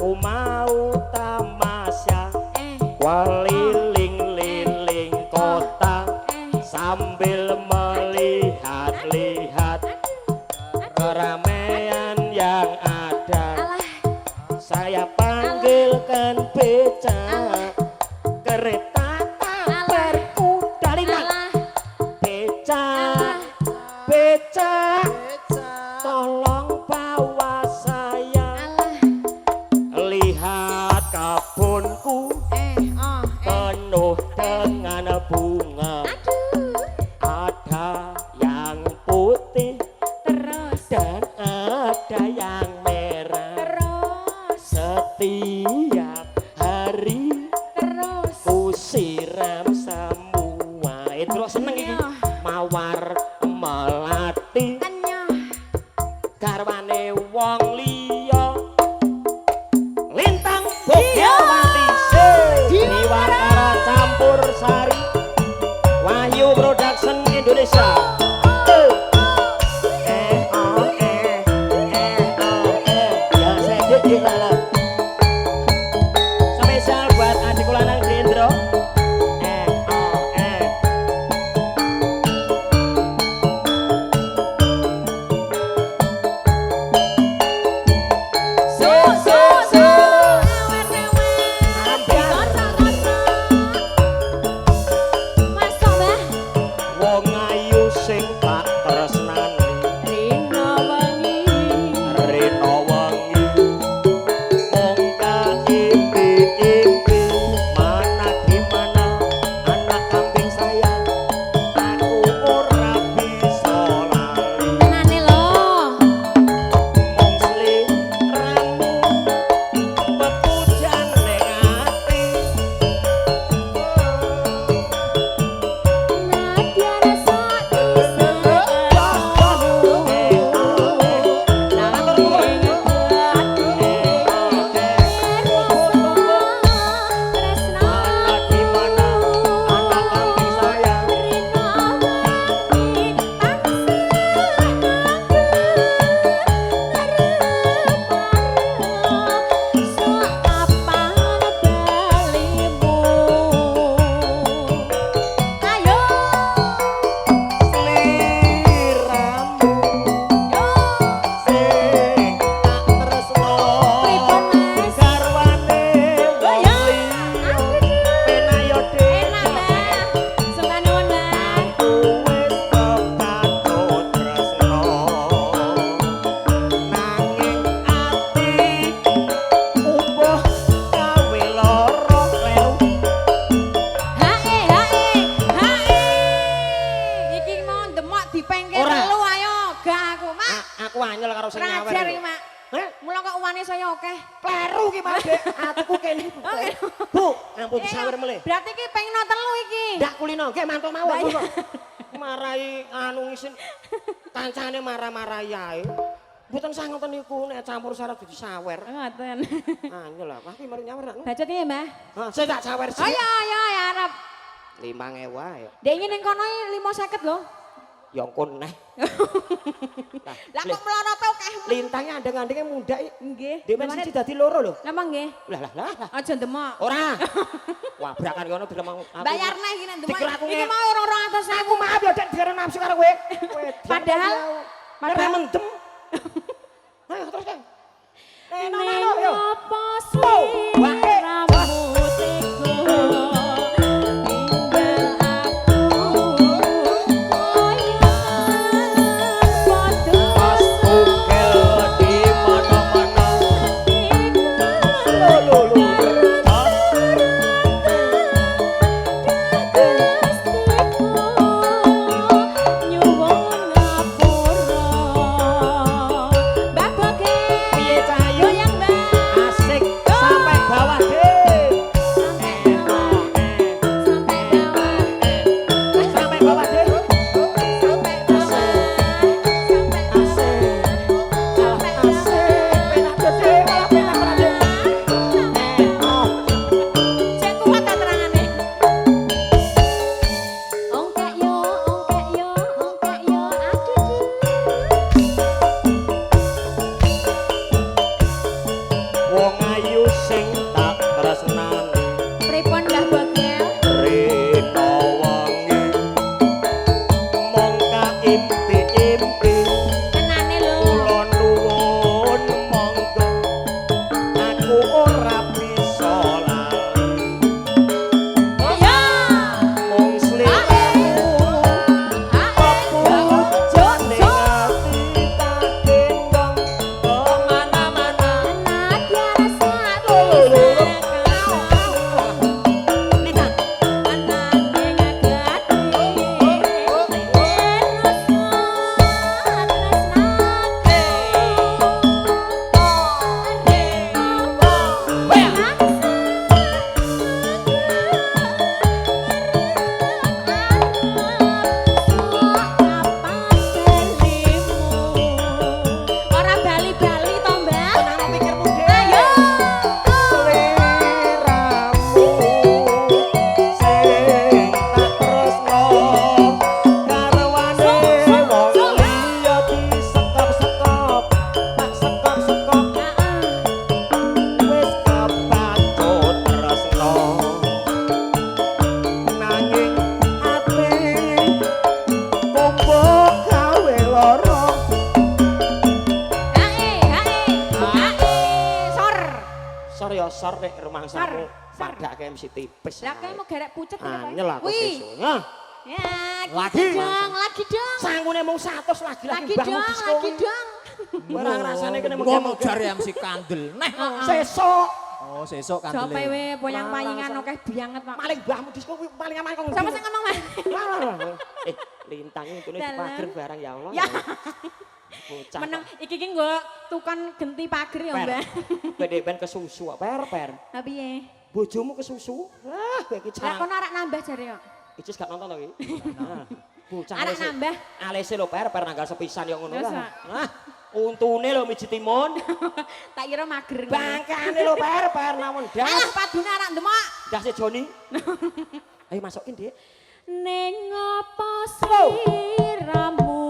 aku mau tamasya keliling-liling kota sambil melihat-lihat keramaian yang ada. Saya panggilkan becak kereta berkuda lintang. Becak tolong bawa saya lihat kebunku penuh dengan bunga. Ada yang putih dan ada yang merah. Setiap hari ku siram semua. Itu seneng iki mawar melati garwane wong liya lintang Bogyawati Diwara campur sari Wahyu Production Indonesia. Ya saya di malam spesial buat adik lanang Gendro. Berarti ki pengen telu iki. Ndak kulino, nggih mantuk mawon kok. Marahi anu ngisin kancane marah-marahi ae. Mboten sah ngoten niku nek campur syarat dadi sawer. Ngoten. Angel lah, iki mari nyawer nak. Bacot iki, Mbah. Heeh, sik tak sawer sik. Ayo ya arep. 5.000 ae. Dek iki ning kono 5.50 lho. Ya engkon neh. Lah kok mlorote akeh. Lintangnya andeng-andenge mundak iki. Nggih. Demen siji dadi loro lho. Napa nggih? Lah. Aja ndemok. Ora. Wabrakan kono diremang aku. Bayar neh iki nek ndemok. Iki Iki mau ora 200.000. Aku maaf ya Dek, digere nafsu karo kowe. Padahal mendem. Ayo terus kan. Yo. Apa sliramu tega. sor nek rumangsamu padake mesti tipis. Lah kowe mau garek pucet ya, Pak? Anyel aku sesuk. Nah, Ya, Lagi. lagi dong. sangune mung 100 lagi Lagi mbahmu dong, disko. lagi dong. Ora ngrasane kene Gua mau jare MC Kandel. Neh. sesuk. Oh, sesuk Jope Kandel. we poyang-poyangan akeh banget, Pak. Maling mbahmu disko kuwi paling aman kok. Sama sing ngomong, Mas. Lintang untune Dalam. dipager barang ya Allah. Ya. Bocah. Meneng iki ki nggo tukan genti pager ya, Mbak. Pede ben kesusu kok, per. Ha piye? Bojomu kesusu? Wah, kowe iki Lah jarang. kono arek nambah jare kok. Icis gak nonton to iki? Nah, bocah Arek alese. nambah. Alese lho per nanggal sepisan ya ngono Terus, lah. Pak? Nah, untune lho miji timun. Tak kira mager. Bangkane lho per namun das. Alah padune arek ndemok. Dase Joni. Ayo masukin, Dik. Ning apa siramu